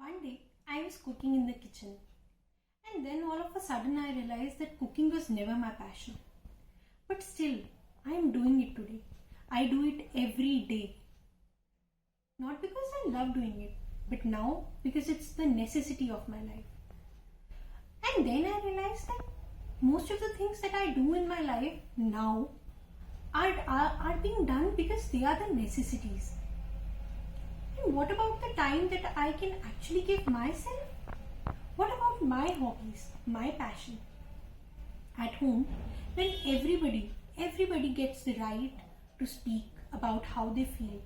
One day, I was cooking in the kitchen, and then all of a sudden I realized that cooking was never my passion. But still, I am doing it today. I do it every day. Not because I love doing it, but now because it's the necessity of my life. And then I realized that most of the things that I do in my life now are being done because they are the necessities. And what about the time that I can actually give myself? What about my hobbies, my passion? At home, when everybody gets the right to speak about how they feel,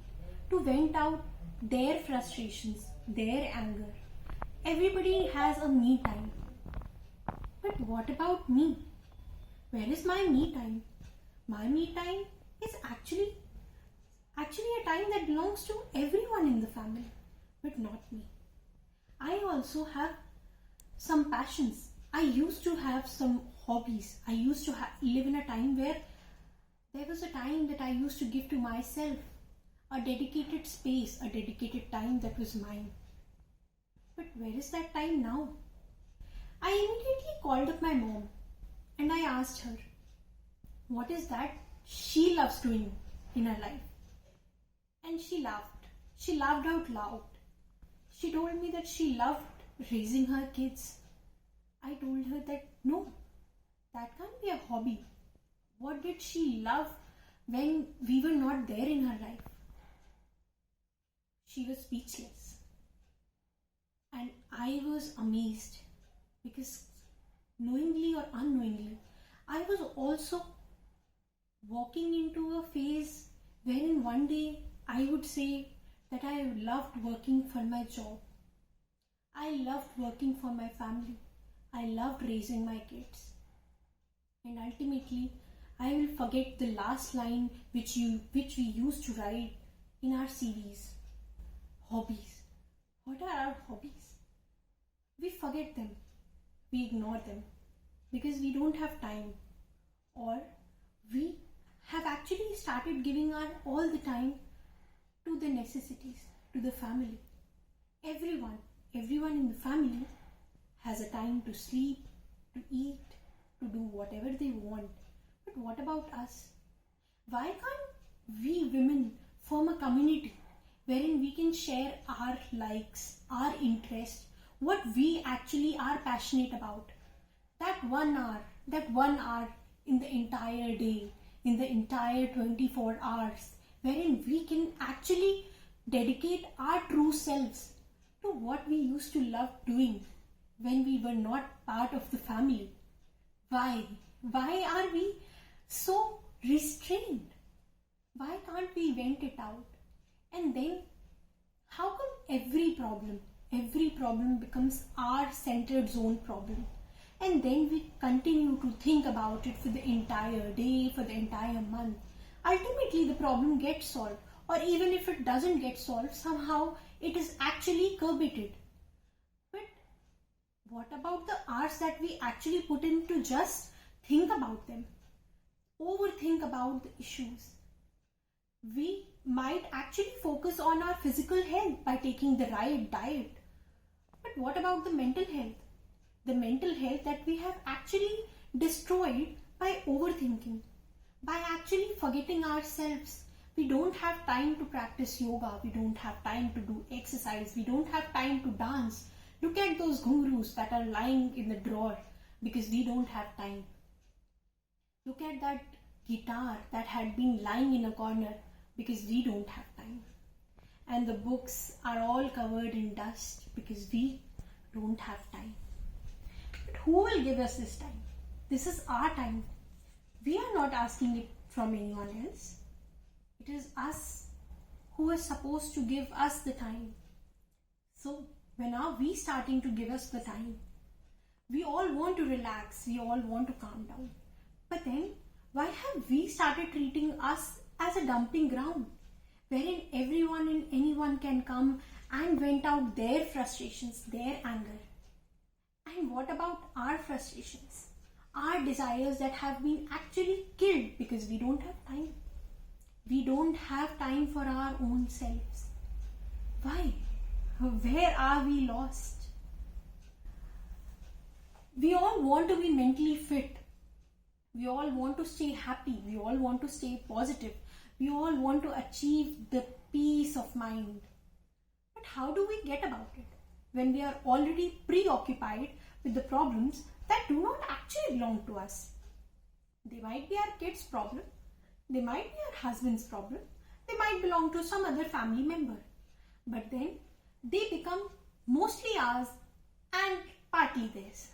to vent out their frustrations, their anger. Everybody has a me time. But what about me? Where is my me time? My me time is actually a time that belongs to everyone in the family, but not me. I also have some passions. I used to have some hobbies. I used to live in a time where there was a time that I used to give to myself, a dedicated space, a dedicated time that was mine. But where is that time now? I immediately called up my mom and I asked her, what is that she loves doing in her life? And she laughed. She laughed out loud. She told me that she loved raising her kids. I told her that no, that can't be a hobby. What did she love when we were not there in her life? She was speechless. And I was amazed because knowingly or unknowingly, I was also walking into a phase wherein one day I would say that I loved working for my job. I loved working for my family. I loved raising my kids. And ultimately, I will forget the last line which we used to write in our CVs. Hobbies. What are our hobbies? We forget them. We ignore them because we don't have time, or we have actually started giving our all the time to the necessities, to the family. Everyone in the family has a time to sleep, to eat, to do whatever they want. But what about us? Why can't we women form a community wherein we can share our likes, our interests, what we actually are passionate about? That 1 hour in the entire day, in the entire 24 hours, wherein we can actually dedicate our true selves to what we used to love doing when we were not part of the family. Why? Why are we so restrained? Why can't we vent it out? And then, how come every problem becomes our centered zone problem? And then we continue to think about it for the entire day, for the entire month. Ultimately, the problem gets solved, or even if it doesn't get solved, somehow it is actually curbated. But what about the hours that we actually put in to just think about them, overthink about the issues? We might actually focus on our physical health by taking the right diet. But what about the mental health? The mental health that we have actually destroyed by overthinking, by actually forgetting ourselves. We don't have time to practice yoga. We don't have time to do exercise. We don't have time to dance. Look at those ghungroos that are lying in the drawer because we don't have time. Look at that guitar that had been lying in a corner because we don't have time. And the books are all covered in dust because we don't have time. But who will give us this time? This is our time. We are not asking it from anyone else. It is us who is supposed to give us the time. So when are we starting to give us the time? We all want to relax. We all want to calm down. But then why have we started treating us as a dumping ground wherein everyone and anyone can come and vent out their frustrations, their anger? And what about our frustrations, our desires that have been actually killed because we don't have time? We don't have time for our own selves. Why? Where are we lost? We all want to be mentally fit. We all want to stay happy. We all want to stay positive. We all want to achieve the peace of mind. But how do we get about it when we are already preoccupied with the problems that do not actually belong to us? They might be our kids' problem. They might be our husband's problem. They might belong to some other family member. But then they become mostly ours and partly theirs.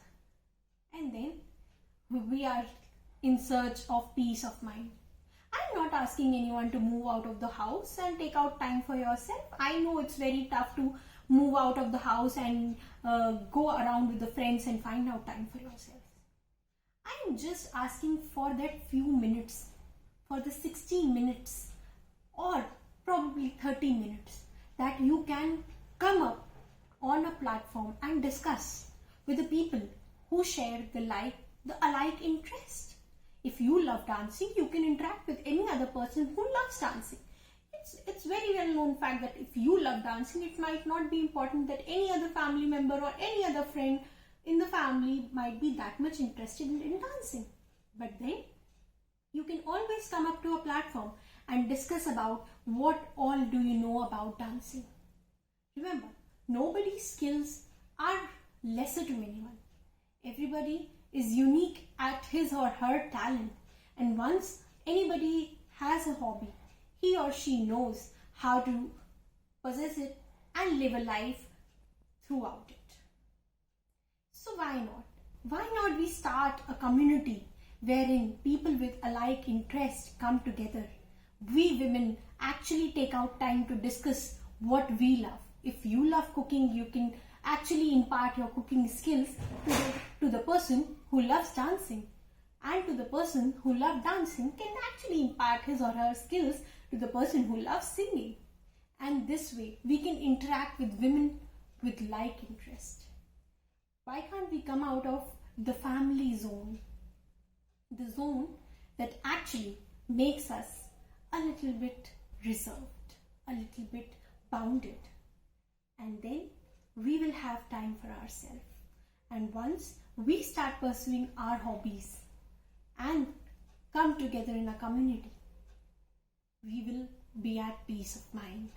And then we are in search of peace of mind. I'm not asking anyone to move out of the house and take out time for yourself. I know it's very tough to move out of the house and go around with the friends and find out time for yourself. I'm just asking for that few minutes, for the 60 minutes or probably 30 minutes that you can come up on a platform and discuss with the people who share the alike interest. If you love dancing, you can interact with any other person who loves dancing. It's very well known fact that if you love dancing, it might not be important that any other family member or any other friend in the family might be that much interested in dancing. But then you can always come up to a platform and discuss about what all do you know about dancing. Remember, nobody's skills are lesser to anyone. Everybody is unique at his or her talent, and once anybody has a hobby, he or she knows how to possess it and live a life throughout it. So why not? Why not we start a community wherein people with alike interest come together? We women actually take out time to discuss what we love. If you love cooking, you can actually impart your cooking skills to the person who loves dancing, and to the person who loves dancing can actually impart his or her skills to the person who loves singing. And this way we can interact with women with like interest. Why can't we come out of the family zone, the zone that actually makes us a little bit reserved, a little bit bounded, and then we will have time for ourselves. And once we start pursuing our hobbies and come together in a community, we will be at peace of mind.